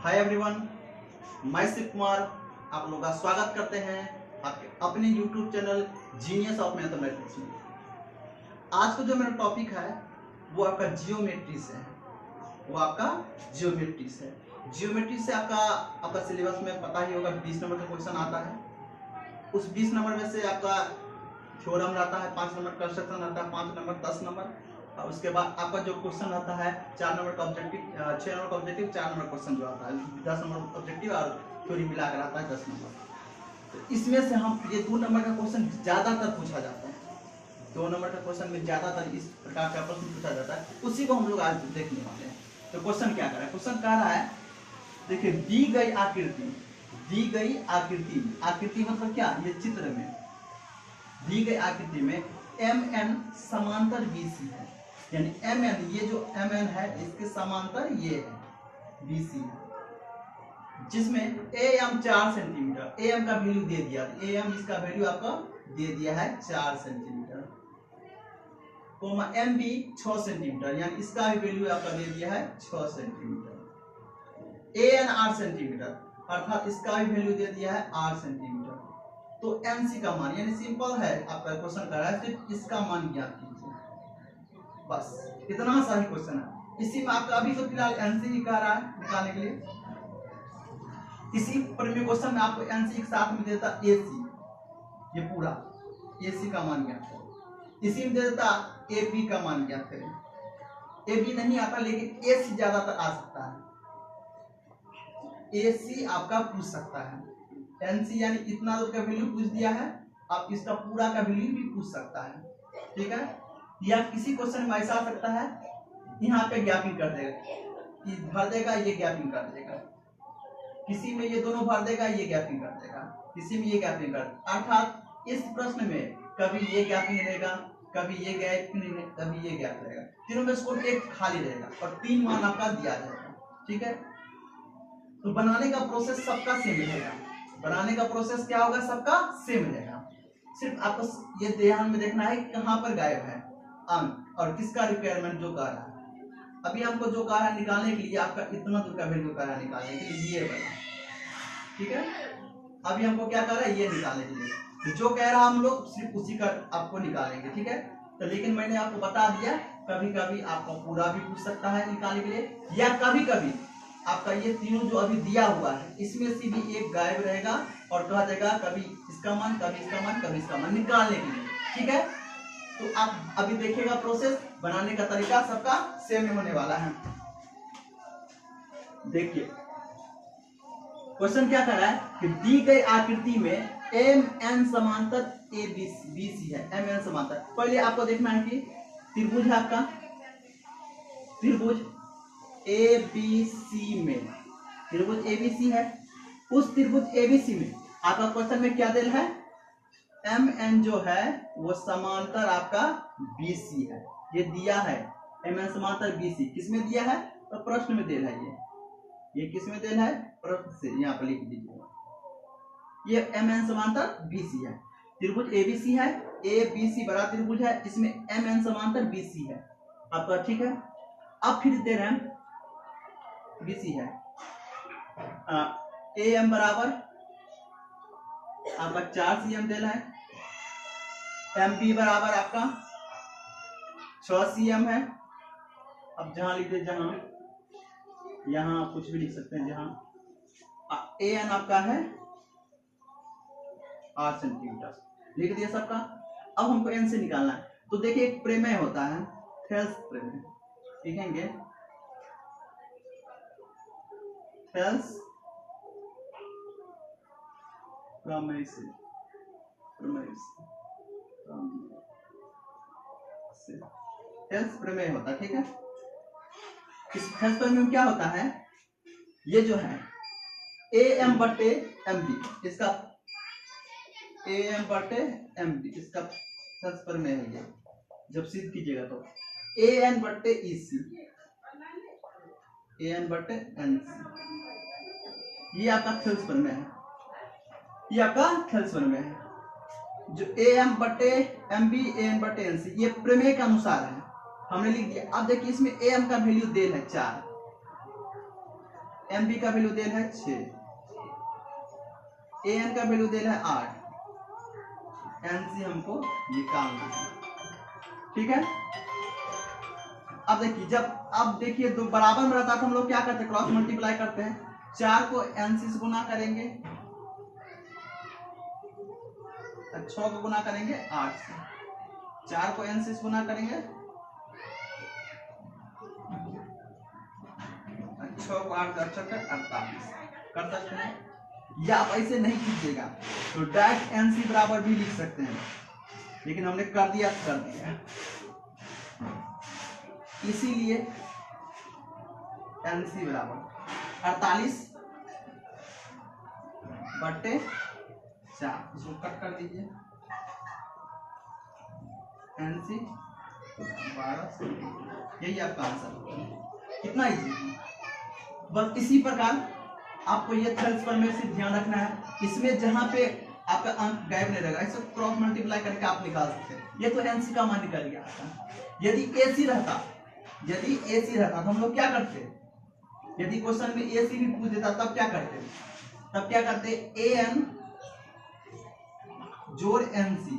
Hi everyone, मैं शिव कुमार आप लोगों का स्वागत करते हैं आपके अपने YouTube channel genius of mathematics में। आज का जो मेरा टॉपिक है वो आपका जियोमेट्री से है। जियोमेट्री से आपका सिलेबस में पता ही होगा 20 नंबर का क्वेश्चन आता है। उस 20 नंबर में से आपका थ्योरम रहता है, 5 नंबर कंस्ट्रक्शन रहता है, 5 नंबर 10 नंबर, और उसके बाद आपका जो क्वेश्चन आता है 4 नंबर का ऑब्जेक्टिव, 6 नंबर का ऑब्जेक्टिव, 4 नंबर क्वेश्चन जो आता है 10 नंबर ऑब्जेक्टिव और थ्योरी मिलाकर आता है 10 नंबर। तो इसमें से हम ये 2 नंबर का क्वेश्चन ज्यादातर पूछा जाता है। 2 नंबर का क्वेश्चन में ज्यादातर इस प्रकार का प्रश्न पूछा जाता है, उसी को हम लोग आज देखने वाले हैं। तो क्वेश्चन क्या कर रहा है? क्वेश्चन कह रहा है, देखिए दी गई आकृति मतलब क्या? ये चित्र में दी गई आकृति में MN समांतर BC है, यानी MN, ये जो MN है इसके समांतर ये है BC है, जिसमें AM 4 सेंटीमीटर, AM का वैल्यू दे दिया, AM इसका वैल्यू आपका दे दिया है 4 सेंटीमीटर, कोमा MB 6 सेंटीमीटर, यानी इसका भी वैल्यू आपका दे दिया है 6 सेंटीमीटर, AN 8 सेंटीमीटर, अर्थात इसका भी वैल्यू दे दिया है 8 सेंटीमीटर। तो NC का मान, यानी सिंपल है आपका क्वेश्चन कर रहा है, सिर्फ इसका मान ज्ञात कीजिए, बस इतना सा ही क्वेश्चन है। इसी में आपका अभी तो फिलहाल NC ही कह रहा है निकालने के लिए। इसी प्रीवियस क्वेश्चन में आपको NC के साथ में देता AC, ये पूरा AC का मान ज्ञात करें। इसी में दे देता AB का मान ज्ञात करें। AB नहीं आता लेकिन AC ज्यादातर आ सकता है, AC आपका पूछ सकता है। NC यानी इतना दूर का वैल्यू पूछ दिया है, आप इसका पूरा का वैल्यू भी पूछ सकता है, ठीक है। या किसी क्वेश्चन में ऐसा आ सकता है, यहाँ पे गैपिंग कर देगा, भर देगा, ये गैपिंग कर देगा, किसी में ये दोनों भर देगा, ये गैपिंग कर देगा, किसी में ये गैपिंग कर, अर्थात इस प्रश्न में कभी ये गैपिंग रहेगा, कभी ये गैपिंग, कभी ये गैप रहेगा, तीनों में स्कोर एक खाली रहेगा और 3 मान आपका दिया जाएगा, ठीक है। तो बनाने का प्रोसेस सबका सेम रहेगा, बनाने का प्रोसेस क्या होगा? सबका सेम रहेगा। सिर्फ आपको ये ध्यान में देखना है कहां पर गायब है अंक और किसका रिक्वायरमेंट जो कह रहा है। अभी हमको जो कह रहा है निकालने के लिए, आपका इतना दूर का वैल्यू कह रहा है निकालने के लिए, ये वाला, ठीक है। अभी हमको क्या कह रहा है? ये निकालने के लिए, तो जो कह रहा हम लोग सिर्फ उसी का आपको निकालेंगे, ठीक है। तो लेकिन मैंने आपको बता दिया, कभी कभी आपको पूरा भी पूछ सकता है निकालने के लिए, या कभी कभी आपका ये तीनों जो अभी दिया हुआ है इसमें से भी एक गायब रहेगा और कह देगा कभी इसका मान, कभी इसका मान, कभी इसका मान, निकालने के लिए, ठीक है। तो आप अभी देखिएगा प्रोसेस, बनाने का तरीका सबका सेम होने वाला है। देखिए क्वेश्चन क्या कर रहा है कि दी गई आकृति में MN समांतर BC है, MN समांतर। पहले आपको देखना है कि त्रिभुज है, आपका त्रिभुज ABC में, त्रिभुज ABC है, उस त्रिभुज ABC में आपका क्वेश्चन में क्या दिल है? MN जो है वो समांतर आपका BC है, ये दिया है MN समांतर BC, किसमें दिया है? तो प्रश्न में दिल है, ये किसमें दिल है? प्रश्न से, यहाँ पर लिख दीजिए, ये MN समांतर BC है, त्रिभुज ABC है, ABC बड़ा त्रिभुज है, इसमें MN समांतर BC है आपका, ठीक है। अब फिर दे रहे हैं BC है, AM बराबर आपका 4 cm दे रहा है, MB बराबर आपका 6 cm है। अब जहां लिख दे, जहां यहां कुछ भी लिख सकते हैं, जहां AN आपका है 8 सेंटीमीटर लिख दिया सबका। अब हमको N से निकालना है, तो देखिए एक प्रमेय होता है, थेल्स प्रमेय, लिखेंगे थेल्स प्रमेय से थेल्स प्रमेय होता है, ठीक है। इस थेल्स प्रमेय में क्या होता है? ये जो है AM बटे MB, इसका AM बटे MB इसका थेल्स प्रमेय है। ये जब सिद्ध कीजिएगा तो AN बटे EC, AN बटे NC, ये आपका थेल्स प्रमेय है, ये आपका थेल्स प्रमेय है। जो AM बटे MB, AN बटे NC, ये प्रमेय के अनुसार है, हमने लिख दिया। अब देखिए इसमें AM का वैल्यू दे है 4, एम बी का वैल्यू दिया है 6, ए एन का वैल्यू दिया है 8, एनसी हमको निकालना है। ठीक है, अब देखिए अब देखिए दो बराबर में रहता है तो हम लोग क्या करते हैं, क्रॉस मल्टीप्लाई करते हैं। 4 को एनसी से गुना करेंगे, 6 को गुना करेंगे 8 से, 4 को एनसी से गुना करेंगे, 6 को 8 का 48 कर सकते हैं। या आप ऐसे नहीं कीजिएगा तो डायरेक्ट एनसी बराबर भी लिख सकते हैं, लेकिन हमने कर दिया। इसीलिए एनसी बराबर 48/4, इसको कट कर दीजिए। एनसी 12, यही आपका आंसर होगा। कितना इजी, बस इसी प्रकार आपको ये थर्ड पर में सिर्फ ध्यान रखना है, इसमें जहां पे आपका अंक गायब नहीं रहेगा, इसको क्रॉस मल्टीप्लाई करके आप निकाल सकते हैं। ये तो एनसी का मान निकल गया था। यदि एसी रहता तो हम लोग क्या करते, यदि क्वेश्चन में एसी भी पूछ देता तब क्या करते, ए एन जोड़ एनसी,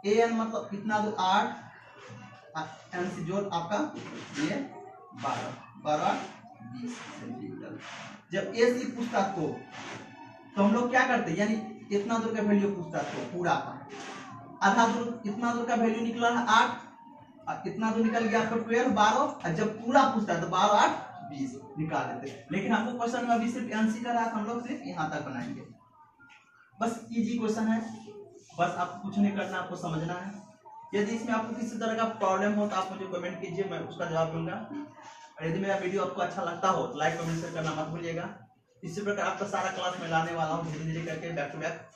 ए एन मतलब कितना, 8, एनसी जोड़ आपका ये 12 20 सेंटीमीटर। जब एसी पूछता तो हम लोग क्या करते, यानी इतना दूर का वैल्यू पूछता तो पूरा का आधा दूर, इतना दूर का वैल्यू निकला है 8, इतना दूर निकल गया आपका 12 12, और जब पूरा पूछता है तो 12 8 20 निकाल देते। लेकिन हमको क्वेश्चन में अभी सिर्फ एनसी का रहा, हम लोग सिर्फ यहाँ तक बनाएंगे। बस इजी क्वेश्चन है, बस आपको कुछ नहीं करना, आपको समझना है। यदि इसमें आपको किसी तरह का प्रॉब्लम हो तो आप मुझे कमेंट कीजिए, मैं उसका जवाब दूंगा। और यदि मेरा वीडियो आपको अच्छा लगता हो तो लाइक कमेंट शेयर करना मत भूलिएगा। इसी प्रकार आपका सारा क्लास में लाने वाला हूँ धीरे धीरे करके, बैक टू बैक।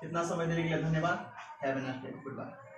इतना समय देने के लिए धन्यवाद। Have a nice day, good bye.